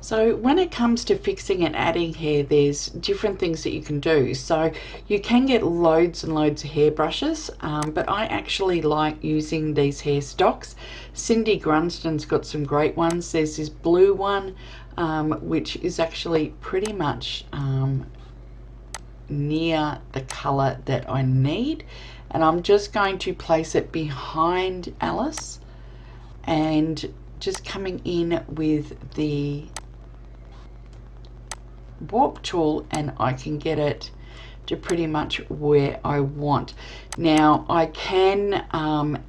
So when it comes to fixing and adding hair, there's different things that you can do. So you can get loads and loads of hairbrushes, but I actually like using these hair stocks. Cindy Grunston's got some great ones. There's this blue one, which is actually pretty much near the color that I need. And I'm just going to place it behind Alice and just coming in with the warp tool, and I can get it to pretty much where I want. Now I can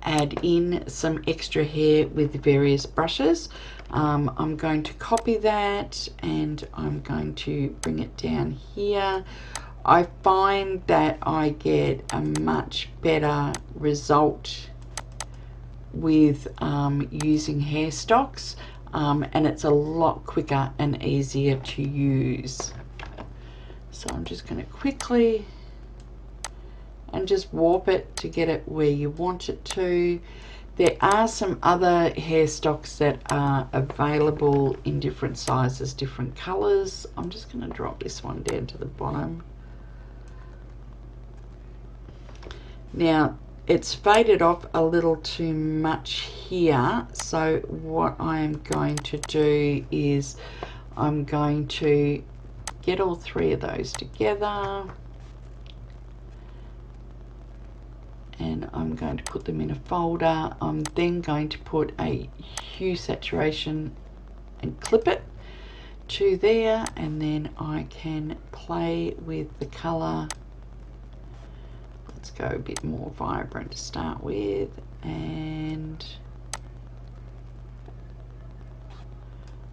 add in some extra hair with various brushes. I'm going to copy that and I'm going to bring it down here. I find that I get a much better result with using hair stocks, and it's a lot quicker and easier to use. So I'm just going to quickly and just warp it to get it where you want it to. There are some other hair stocks that are available in different sizes, different colors. I'm just going to drop this one down to the bottom. Now it's faded off a little too much here, so what I'm going to do is I'm going to get all three of those together and I'm going to put them in a folder. I'm then going to put a hue saturation and clip it to there, and then I can play with the color. Let's go a bit more vibrant to start with, and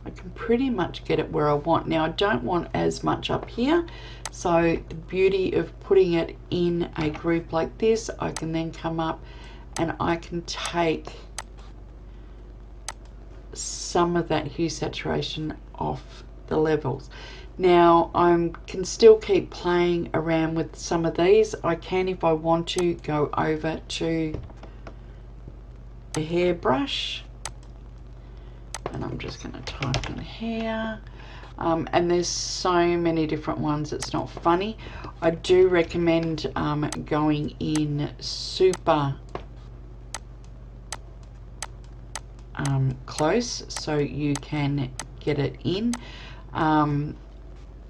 I can pretty much get it where I want. Now I don't want as much up here, so the beauty of putting it in a group like this, I can then come up and I can take some of that hue saturation off the levels. Now I can still keep playing around with some of these. I can, if I want to, go over to the hairbrush, and I'm just going to type in hair, and there's so many different ones, it's not funny. I do recommend going in super close so you can get it in.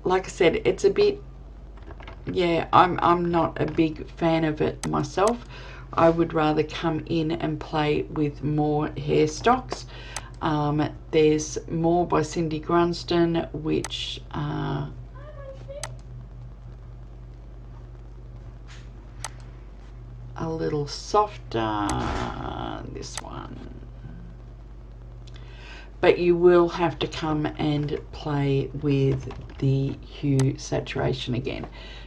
Like I said, it's a bit, yeah, I'm not a big fan of it myself. I would rather come in and play with more hair stocks. There's more by Cindy Grunston, which are a little softer, this one. But you will have to come and play with the hue saturation again.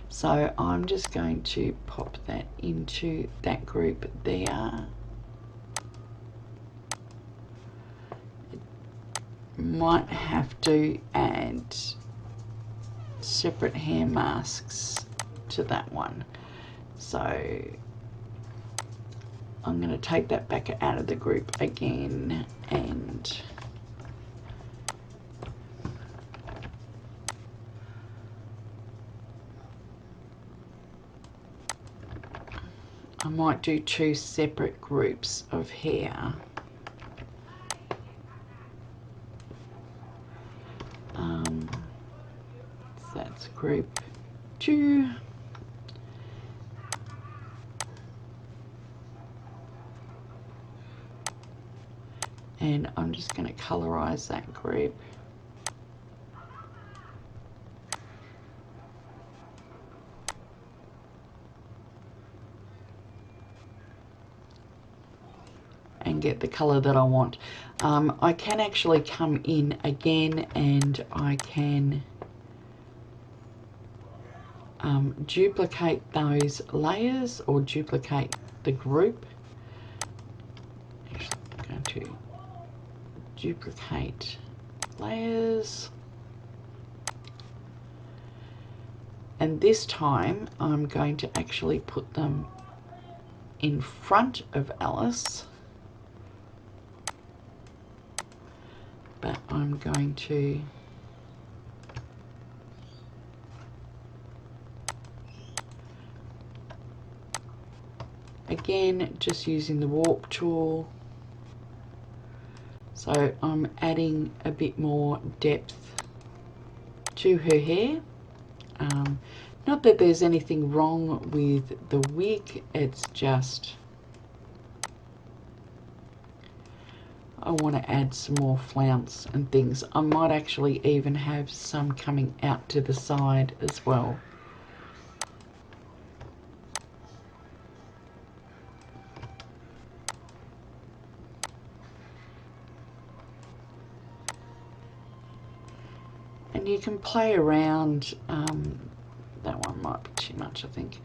So I'm just going to pop that into that group there. Might have to add separate hair masks to that one. So I'm going to take that back out of the group again, and I might do two separate groups of hair. So that's group 2. And I'm just going to colorize that group. And get the color that I want. I can actually come in again and I can duplicate those layers or duplicate the group. Actually, I'm going to duplicate layers. And this time I'm going to actually put them in front of Alice. But I'm going to again, just using the warp tool. So I'm adding a bit more depth to her hair. Not that there's anything wrong with the wig, it's just I want to add some more flounce and things. I might actually even have some coming out to the side as well. And you can play around. That one might be too much, I think.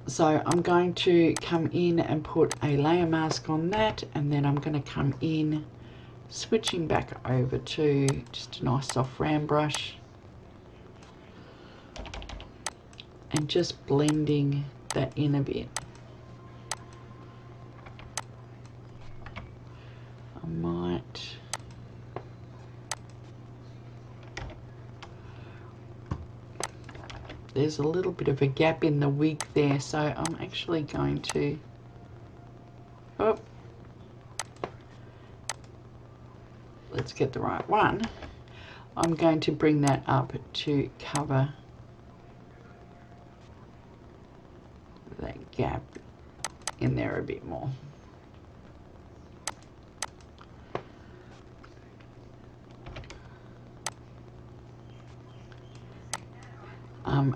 So I'm going to come in and put a layer mask on that, and then I'm going to come in, switching back over to just a nice soft round brush and just blending that in a bit. I might there's a little bit of a gap in the wig there, so I'm actually going to, oh, let's get the right one. I'm going to bring that up to cover that gap in there a bit more.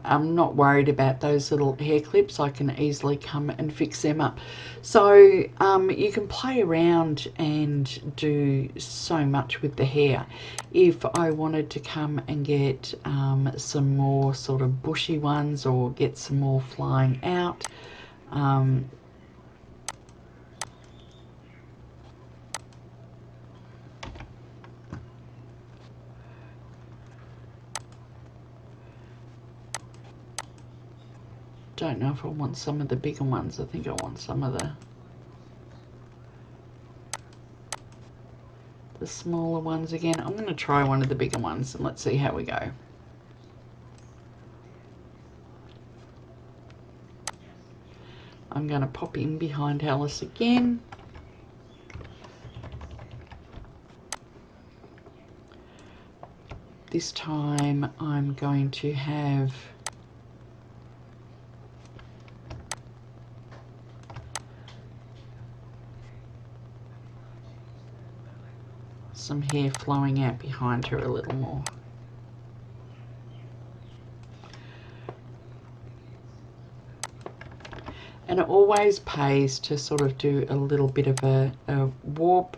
I'm not worried about those little hair clips. I can easily come and fix them up. So you can play around and do so much with the hair. If I wanted to come and get some more sort of bushy ones or get some more flying out, don't know if I want some of the bigger ones. I think I want some of the smaller ones again. I'm going to try one of the bigger ones and let's see how we go. I'm going to pop in behind Alice again. This time I'm going to have some hair flowing out behind her a little more. And it always pays to sort of do a little bit of a warp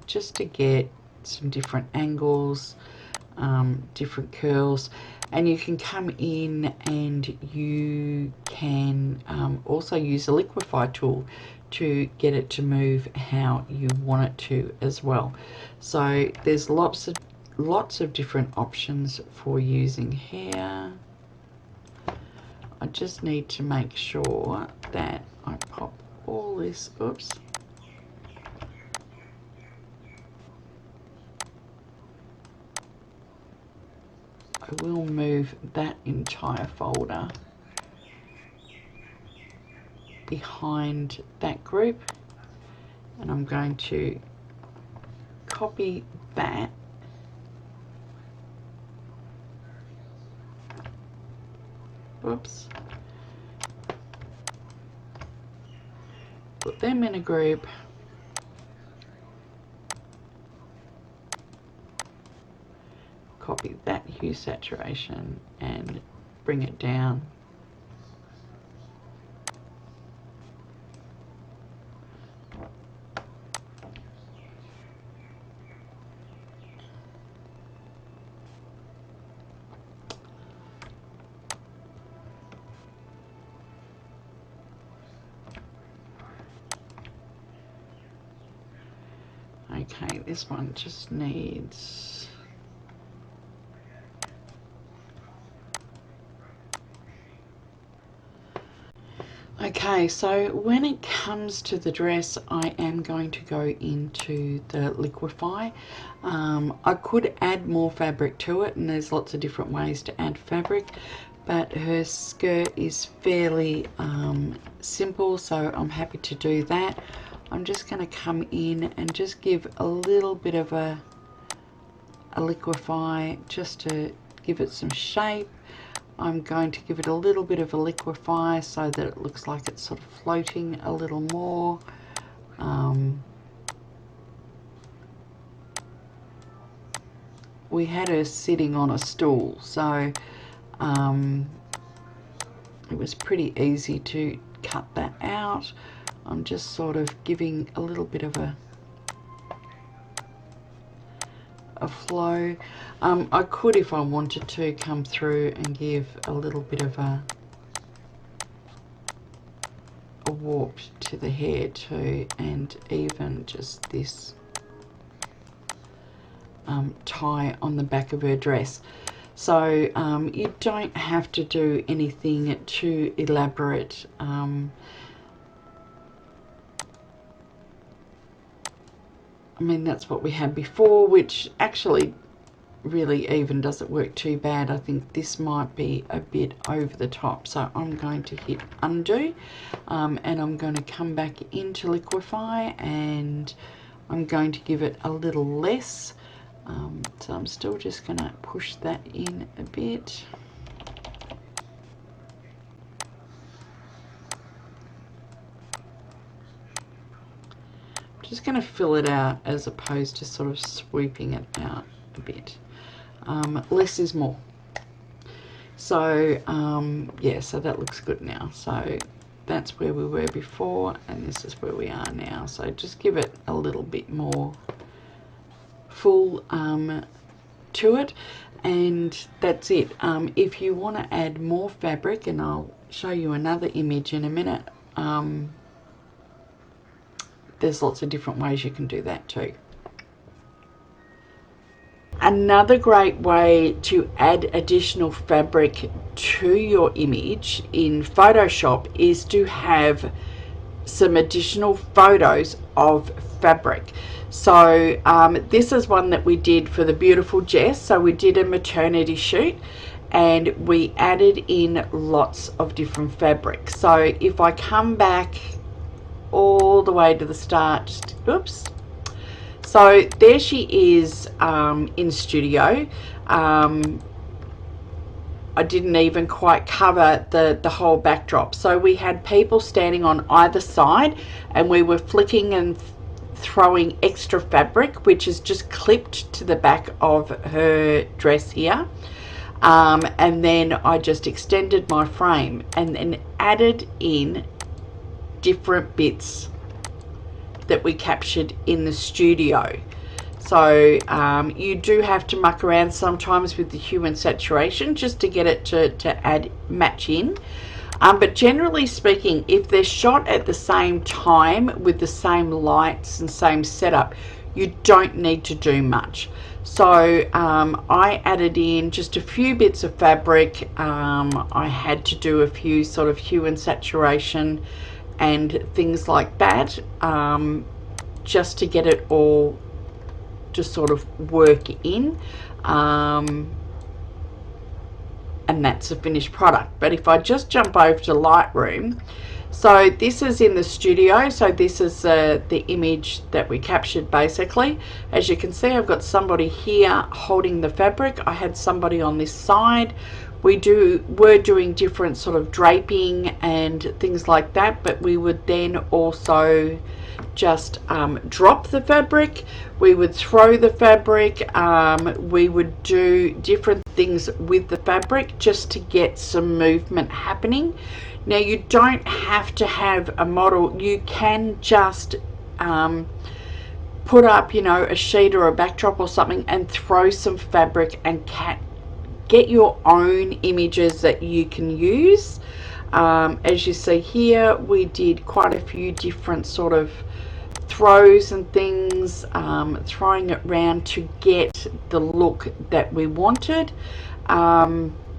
just to get some different angles, different curls. And you can come in and you can also use a liquify tool to get it to move how you want it to as well. So there's lots of different options for using hair. I just need to make sure that I pop all this, oops. I will move that entire folder behind that group, and I'm going to copy that put them in a group, copy that hue saturation and bring it down. Okay, this one just needs okay. Okay, so when it comes to the dress, I am going to go into the Liquify. I could add more fabric to it, and there's lots of different ways to add fabric, but her skirt is fairly simple, so I'm happy to do that. I'm just going to come in and just give a little bit of a Liquify just to give it some shape. I'm going to give it a little bit of a Liquify so that it looks like it's sort of floating a little more. We had her sitting on a stool, so it was pretty easy to cut that out. I'm just sort of giving a little bit of a flow. I could, if I wanted to, come through and give a little bit of a warp to the hair too, and even just this tie on the back of her dress. So you don't have to do anything too elaborate. I mean, that's what we had before, which actually really even doesn't work too bad. I think this might be a bit over the top, so I'm going to hit undo, and I'm going to come back into Liquify, and I'm going to give it a little less. So I'm still just going to push that in a bit. Just going to fill it out as opposed to sort of sweeping it out a bit. Less is more. So yeah, so that looks good now. So that's where we were before, and this is where we are now. So just give it a little bit more full to it, and that's it. If you want to add more fabric, and I'll show you another image in a minute, there's lots of different ways you can do that too. Another great way to add additional fabric to your image in Photoshop is to have some additional photos of fabric. So this is one that we did for the beautiful Jess. So we did a maternity shoot, and we added in lots of different fabric. So if I come back all the way to the start, oops, so there she is in studio. I didn't even quite cover the whole backdrop. So we had people standing on either side, and we were flicking and throwing extra fabric, which is just clipped to the back of her dress here. And then I just extended my frame and then added in different bits that we captured in the studio. So you do have to muck around sometimes with the hue and saturation just to get it to match in. But generally speaking, if they're shot at the same time with the same lights and same setup, you don't need to do much. So I added in just a few bits of fabric. I had to do a few sort of hue and saturation and things like that, just to get it all to sort of work in, and that's a finished product. But if I just jump over to Lightroom, so this is in the studio, so this is the image that we captured basically. As you can see, I've got somebody here holding the fabric. I had somebody on this side. We're doing different sort of draping and things like that, but we would then also just drop the fabric, we would throw the fabric, we would do different things with the fabric just to get some movement happening. Now you don't have to have a model, you can just put up, you know, a sheet or a backdrop or something and throw some fabric and get your own images that you can use. As you see here, we did quite a few different sort of throws and things, throwing it around to get the look that we wanted.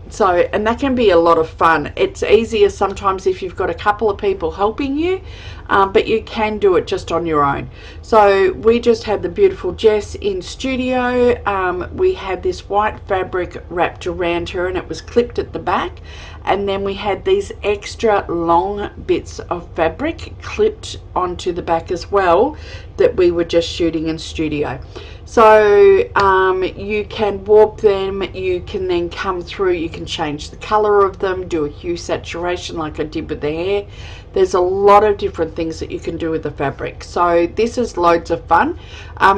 So, and that can be a lot of fun. It's easier sometimes if you've got a couple of people helping you, but you can do it just on your own. So we just had the beautiful Jess in studio. We had this white fabric wrapped around her and it was clipped at the back, and then we had these extra long bits of fabric clipped onto the back as well that we were just shooting in studio. So you can warp them, you can then come through, you can change the color of them, do a hue saturation like I did with the hair. There's a lot of different things that you can do with the fabric. So this is loads of fun.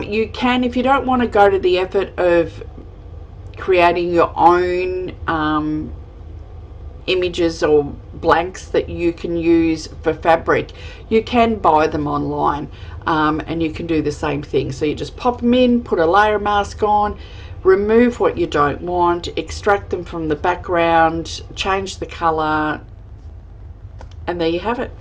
You can, if you don't want to go to the effort of creating your own images or blanks that you can use for fabric, you can buy them online, and you can do the same thing. So you just pop them in, put a layer mask on, remove what you don't want, extract them from the background, change the color, and there you have it.